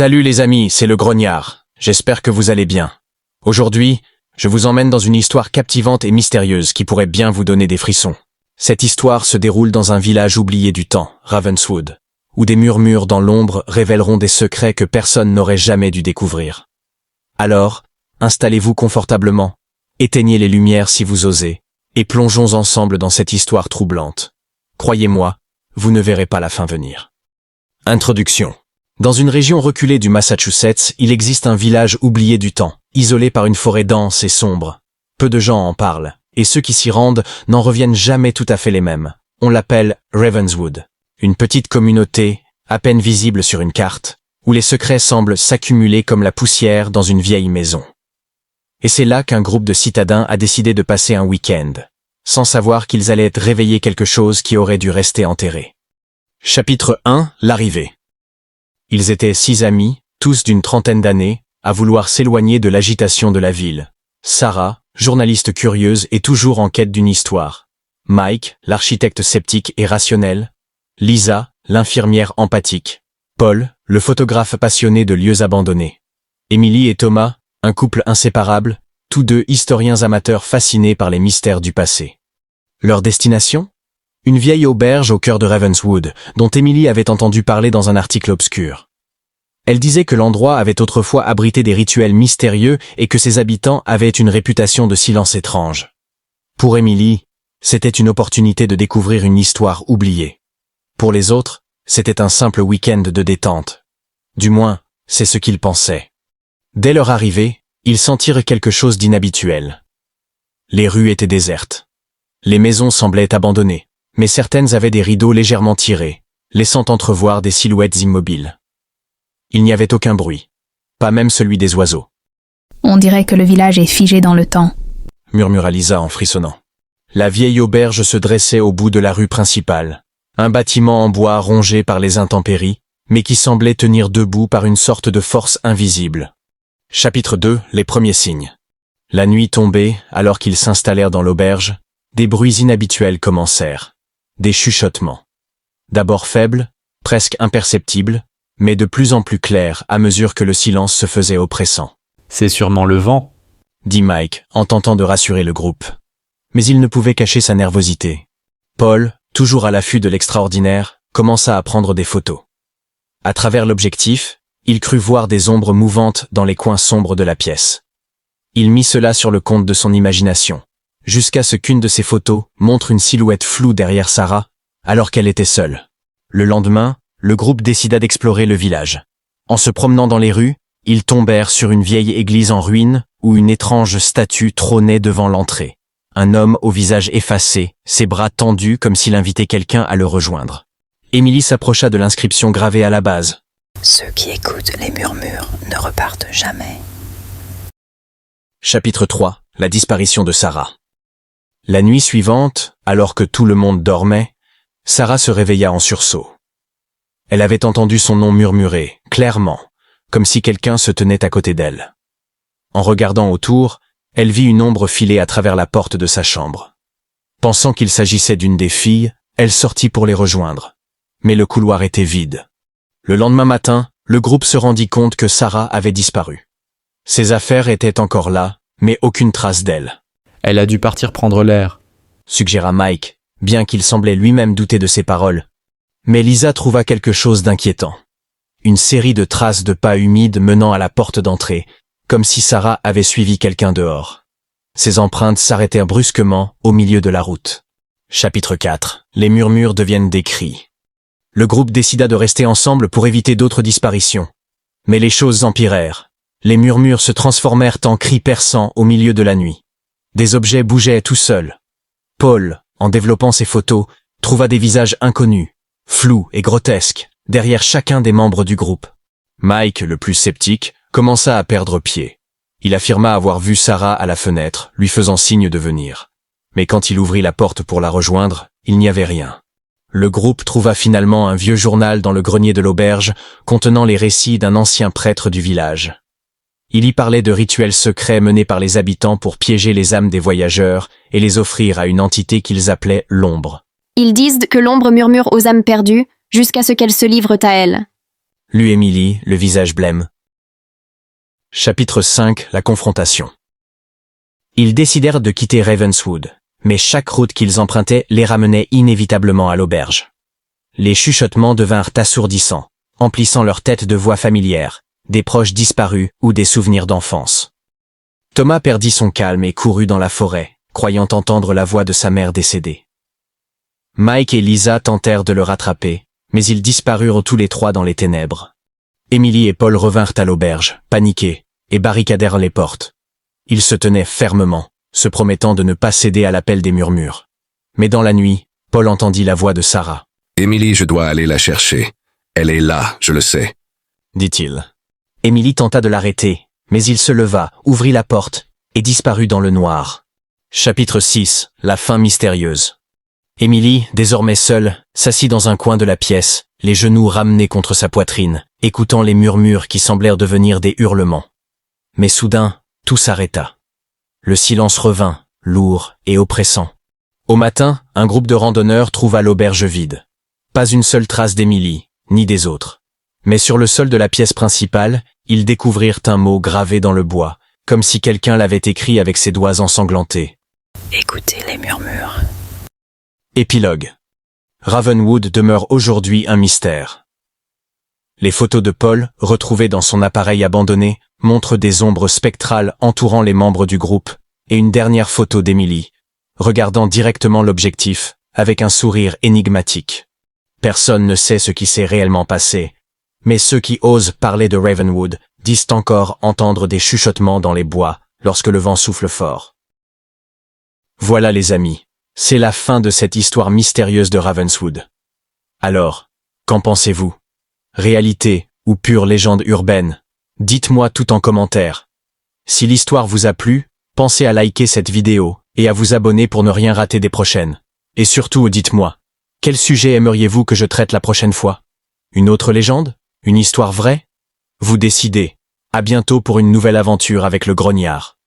Salut les amis, c'est le Grognard. J'espère que vous allez bien. Aujourd'hui, je vous emmène dans une histoire captivante et mystérieuse qui pourrait bien vous donner des frissons. Cette histoire se déroule dans un village oublié du temps, Ravenswood, où des murmures dans l'ombre révéleront des secrets que personne n'aurait jamais dû découvrir. Alors, installez-vous confortablement, éteignez les lumières si vous osez, et plongeons ensemble dans cette histoire troublante. Croyez-moi, vous ne verrez pas la fin venir. Introduction. Dans une région reculée du Massachusetts, il existe un village oublié du temps, isolé par une forêt dense et sombre. Peu de gens en parlent, et ceux qui s'y rendent n'en reviennent jamais tout à fait les mêmes. On l'appelle Ravenswood, une petite communauté, à peine visible sur une carte, où les secrets semblent s'accumuler comme la poussière dans une vieille maison. Et c'est là qu'un groupe de citadins a décidé de passer un week-end, sans savoir qu'ils allaient être réveillés quelque chose qui aurait dû rester enterré. Chapitre 1, l'arrivée. Ils étaient 6 amis, tous d'une trentaine d'années, à vouloir s'éloigner de l'agitation de la ville. Sarah, journaliste curieuse et toujours en quête d'une histoire. Mike, l'architecte sceptique et rationnel. Lisa, l'infirmière empathique. Paul, le photographe passionné de lieux abandonnés. Emily et Thomas, un couple inséparable, tous deux historiens amateurs fascinés par les mystères du passé. Leur destination ? Une vieille auberge au cœur de Ravenswood, dont Emily avait entendu parler dans un article obscur. Elle disait que l'endroit avait autrefois abrité des rituels mystérieux et que ses habitants avaient une réputation de silence étrange. Pour Emily, c'était une opportunité de découvrir une histoire oubliée. Pour les autres, c'était un simple week-end de détente. Du moins, c'est ce qu'ils pensaient. Dès leur arrivée, ils sentirent quelque chose d'inhabituel. Les rues étaient désertes. Les maisons semblaient abandonnées, mais certaines avaient des rideaux légèrement tirés, laissant entrevoir des silhouettes immobiles. Il n'y avait aucun bruit, pas même celui des oiseaux. On dirait que le village est figé dans le temps, murmura Lisa en frissonnant. La vieille auberge se dressait au bout de la rue principale, un bâtiment en bois rongé par les intempéries, mais qui semblait tenir debout par une sorte de force invisible. Chapitre 2, les premiers signes. La nuit tombée, alors qu'ils s'installèrent dans l'auberge, des bruits inhabituels commencèrent. Des chuchotements. D'abord faibles, presque imperceptibles, mais de plus en plus clairs à mesure que le silence se faisait oppressant. « C'est sûrement le vent », dit Mike, en tentant de rassurer le groupe. Mais il ne pouvait cacher sa nervosité. Paul, toujours à l'affût de l'extraordinaire, commença à prendre des photos. À travers l'objectif, il crut voir des ombres mouvantes dans les coins sombres de la pièce. Il mit cela sur le compte de son imagination, jusqu'à ce qu'une de ses photos montre une silhouette floue derrière Sarah, alors qu'elle était seule. Le lendemain, le groupe décida d'explorer le village. En se promenant dans les rues, ils tombèrent sur une vieille église en ruine où une étrange statue trônait devant l'entrée. Un homme au visage effacé, ses bras tendus comme s'il invitait quelqu'un à le rejoindre. Emily s'approcha de l'inscription gravée à la base. « Ceux qui écoutent les murmures ne repartent jamais. » Chapitre 3, la disparition de Sarah. La nuit suivante, alors que tout le monde dormait, Sarah se réveilla en sursaut. Elle avait entendu son nom murmuré, clairement, comme si quelqu'un se tenait à côté d'elle. En regardant autour, elle vit une ombre filer à travers la porte de sa chambre. Pensant qu'il s'agissait d'une des filles, elle sortit pour les rejoindre. Mais le couloir était vide. Le lendemain matin, le groupe se rendit compte que Sarah avait disparu. Ses affaires étaient encore là, mais aucune trace d'elle. « Elle a dû partir prendre l'air », suggéra Mike, bien qu'il semblait lui-même douter de ses paroles. Mais Lisa trouva quelque chose d'inquiétant. Une série de traces de pas humides menant à la porte d'entrée, comme si Sarah avait suivi quelqu'un dehors. Ces empreintes s'arrêtèrent brusquement au milieu de la route. Chapitre 4. Les murmures deviennent des cris. Le groupe décida de rester ensemble pour éviter d'autres disparitions. Mais les choses empirèrent. Les murmures se transformèrent en cris perçants au milieu de la nuit. Des objets bougeaient tout seuls. Paul, en développant ses photos, trouva des visages inconnus, flous et grotesques, derrière chacun des membres du groupe. Mike, le plus sceptique, commença à perdre pied. Il affirma avoir vu Sarah à la fenêtre, lui faisant signe de venir. Mais quand il ouvrit la porte pour la rejoindre, il n'y avait rien. Le groupe trouva finalement un vieux journal dans le grenier de l'auberge, contenant les récits d'un ancien prêtre du village. Il y parlait de rituels secrets menés par les habitants pour piéger les âmes des voyageurs et les offrir à une entité qu'ils appelaient l'ombre. Ils disent que l'ombre murmure aux âmes perdues jusqu'à ce qu'elles se livrent à elle. lut Emily, le visage blême. Chapitre 5. La confrontation. Ils décidèrent de quitter Ravenswood, mais chaque route qu'ils empruntaient les ramenait inévitablement à l'auberge. Les chuchotements devinrent assourdissants, emplissant leur tête de voix familières, des proches disparus ou des souvenirs d'enfance. Thomas perdit son calme et courut dans la forêt, croyant entendre la voix de sa mère décédée. Mike et Lisa tentèrent de le rattraper, mais ils disparurent tous les trois dans les ténèbres. Emily et Paul revinrent à l'auberge, paniqués, et barricadèrent les portes. Ils se tenaient fermement, se promettant de ne pas céder à l'appel des murmures. Mais dans la nuit, Paul entendit la voix de Sarah. « Emily, je dois aller la chercher. Elle est là, je le sais. » dit-il. Emily tenta de l'arrêter, mais il se leva, ouvrit la porte, et disparut dans le noir. Chapitre 6. La fin mystérieuse. Emily, désormais seule, s'assit dans un coin de la pièce, les genoux ramenés contre sa poitrine, écoutant les murmures qui semblèrent devenir des hurlements. Mais soudain, tout s'arrêta. Le silence revint, lourd et oppressant. Au matin, un groupe de randonneurs trouva l'auberge vide. Pas une seule trace d'Emily, ni des autres. Mais sur le sol de la pièce principale, ils découvrirent un mot gravé dans le bois, comme si quelqu'un l'avait écrit avec ses doigts ensanglantés. Écoutez les murmures. Épilogue. Ravenwood demeure aujourd'hui un mystère. Les photos de Paul, retrouvées dans son appareil abandonné, montrent des ombres spectrales entourant les membres du groupe, et une dernière photo d'Emily, regardant directement l'objectif, avec un sourire énigmatique. Personne ne sait ce qui s'est réellement passé, mais ceux qui osent parler de Ravenwood disent encore entendre des chuchotements dans les bois lorsque le vent souffle fort. Voilà les amis, c'est la fin de cette histoire mystérieuse de Ravenswood. Alors, qu'en pensez-vous? Réalité ou pure légende urbaine? Dites-moi tout en commentaire. Si l'histoire vous a plu, pensez à liker cette vidéo et à vous abonner pour ne rien rater des prochaines. Et surtout, dites-moi, quel sujet aimeriez-vous que je traite la prochaine fois? Une autre légende? Une histoire vraie? Vous décidez. À bientôt pour une nouvelle aventure avec le Grognard.